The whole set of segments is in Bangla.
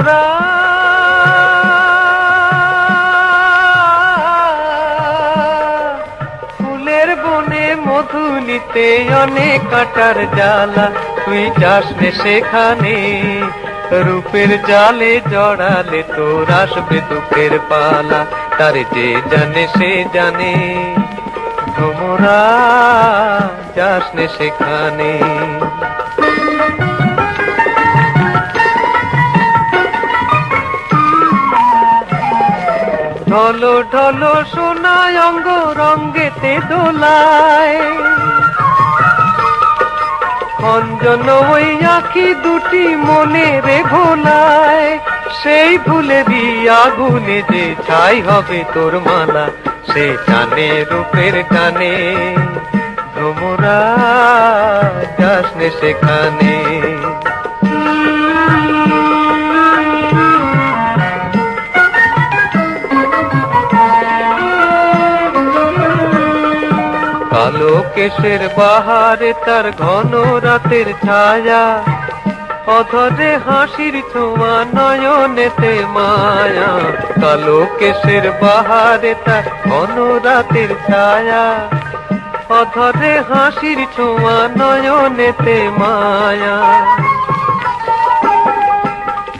ভ্রমরা ফুলের বনে মধু নিতে অনেক কাটার জ্বালা, তুই যাস রে সেখানে, রূপের জালে জড়ালে তোর আসবে দুঃখের পালা, তার যে জানে সে জানে, ভ্রমরা যাস নে সেখানে। ঢলো ঢলো সোনায় অঙ্গ রঙ্গেতে দোলায়, খঞ্জন ওই আঁখি দুটি মনে রে ভোলায়, সেই ভুলেরই আগুনে যে ছাই হবে তোর মালা, সে টানে রূপের টানে, ভ্রমরা যাস নে সেখানে। কালো কেশের বাহারে তার ঘন রাতের ছায়া, অধরে হাসির ছোঁয়া নয়নেতে মায়া, কালো কেশের বাহারে তার ঘন রাতের ছায়া, অধরে হাসির ছোঁয়া নয়নেতে মায়া,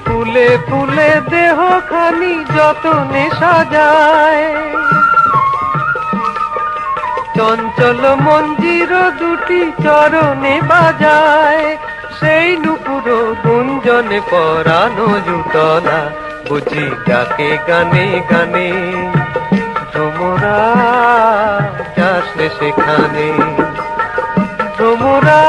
ফুলে ফুলে দেহ খানি যতনে সাজায়, চঞ্চল মঞ্জির দুটি চরণে বাজায়, সেই নুপুর গুঞ্জনে পরানো জুতলা, বুঝি ডাকে গানে গানে, ভ্রমরা যাস রে সেখানে। ভ্রমরা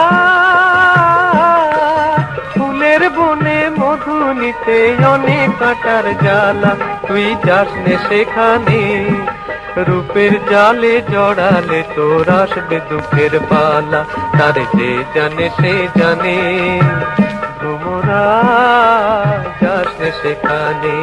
ফুলের বনে মধু নিতে অনেক কাটার জ্বালা, তুই যাস নে সেখানে, রূপের জালে জড়ালে তোর আসবে দুঃখের পালা, তার যে জানে সে জানে, ভ্রমরা যাস নে সেখানে।